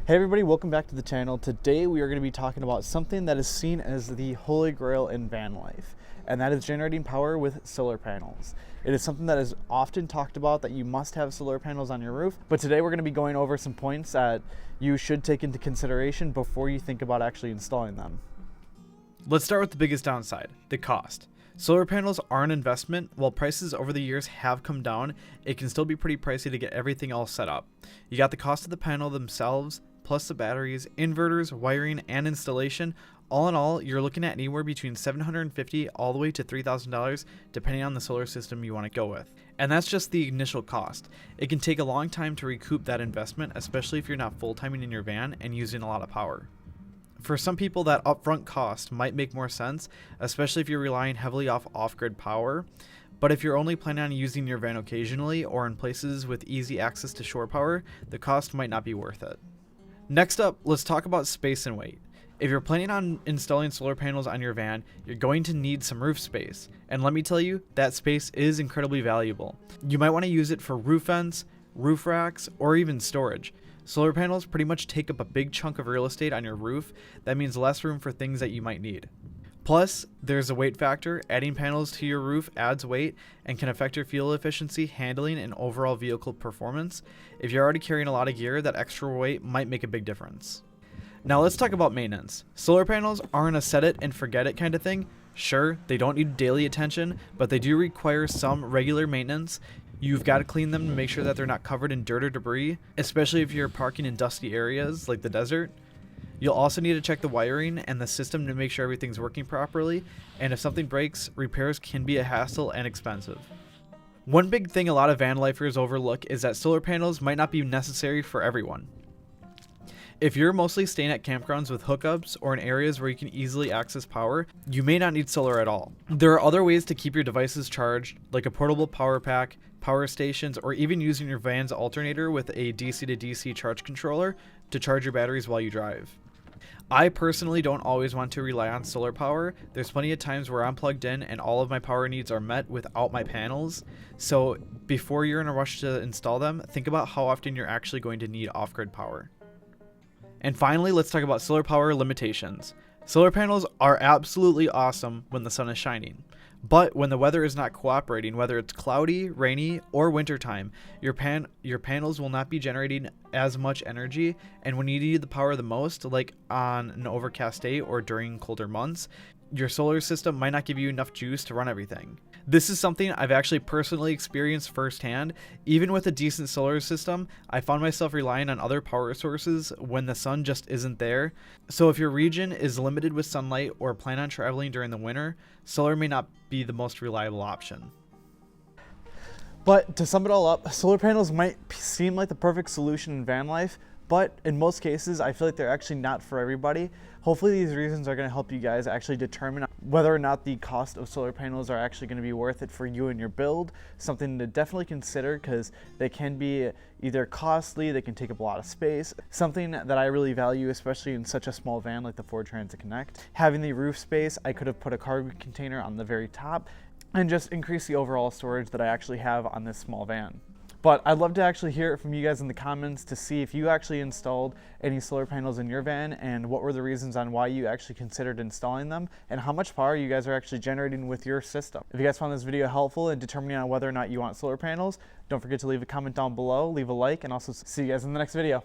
Hey everybody, welcome back to the channel. Today we are going to be talking about something that is seen as the holy grail in van life, and that is generating power with solar panels. It is something that is often talked about that you must have solar panels on your roof, but today we're going to be going over some points that you should take into consideration before you think about actually installing them. Let's start with the biggest downside, the cost. Solar panels are an investment. While prices over the years have come down, it can still be pretty pricey to get everything all set up. You got the cost of the panel themselves, plus the batteries, inverters, wiring, and installation. All in all, you're looking at anywhere between $750 all the way to $3,000 depending on the solar system you want to go with. And that's just the initial cost. It can take a long time to recoup that investment, especially if you're not full-timing in your van and using a lot of power. For some people, that upfront cost might make more sense, especially if you're relying heavily off-grid power. But if you're only planning on using your van occasionally or in places with easy access to shore power, the cost might not be worth it. Next up, let's talk about space and weight. If you're planning on installing solar panels on your van, you're going to need some roof space. And let me tell you, that space is incredibly valuable. You might want to use it for roof vents, roof racks, or even storage. Solar panels pretty much take up a big chunk of real estate on your roof. That means less room for things that you might need. Plus, there's a weight factor. Adding panels to your roof adds weight and can affect your fuel efficiency, handling, and overall vehicle performance. If you're already carrying a lot of gear, that extra weight might make a big difference. Now let's talk about maintenance. Solar panels aren't a set it and forget it kind of thing. Sure, they don't need daily attention, but they do require some regular maintenance. You've got to clean them to make sure that they're not covered in dirt or debris, especially if you're parking in dusty areas like the desert. You'll also need to check the wiring and the system to make sure everything's working properly, and if something breaks, repairs can be a hassle and expensive. One big thing a lot of van lifers overlook is that solar panels might not be necessary for everyone. If you're mostly staying at campgrounds with hookups or in areas where you can easily access power, you may not need solar at all. There are other ways to keep your devices charged, like a portable power pack, power stations, or even using your van's alternator with a DC to DC charge controller to charge your batteries while you drive. I personally don't always want to rely on solar power. There's plenty of times where I'm plugged in and all of my power needs are met without my panels. So before you're in a rush to install them, think about how often you're actually going to need off-grid power. And finally, let's talk about solar power limitations. Solar panels are absolutely awesome when the sun is shining. But when the weather is not cooperating, whether it's cloudy, rainy, or wintertime, your panels will not be generating as much energy, and when you need the power the most, like on an overcast day or during colder months, your solar system might not give you enough juice to run everything. This is something I've actually personally experienced firsthand. Even with a decent solar system, I found myself relying on other power sources when the sun just isn't there. So if your region is limited with sunlight or plan on traveling during the winter, solar may not be the most reliable option. But to sum it all up, solar panels might seem like the perfect solution in van life, but in most cases, I feel like they're actually not for everybody. Hopefully these reasons are going to help you guys actually determine whether or not the cost of solar panels are actually going to be worth it for you and your build. Something to definitely consider because they can be either costly, they can take up a lot of space. Something that I really value, especially in such a small van like the Ford Transit Connect. Having the roof space, I could have put a cargo container on the very top and just increase the overall storage that I actually have on this small van. But I'd love to actually hear it from you guys in the comments to see if you actually installed any solar panels in your van and what were the reasons on why you actually considered installing them and how much power you guys are actually generating with your system. If you guys found this video helpful in determining on whether or not you want solar panels, don't forget to leave a comment down below, leave a like, and also see you guys in the next video.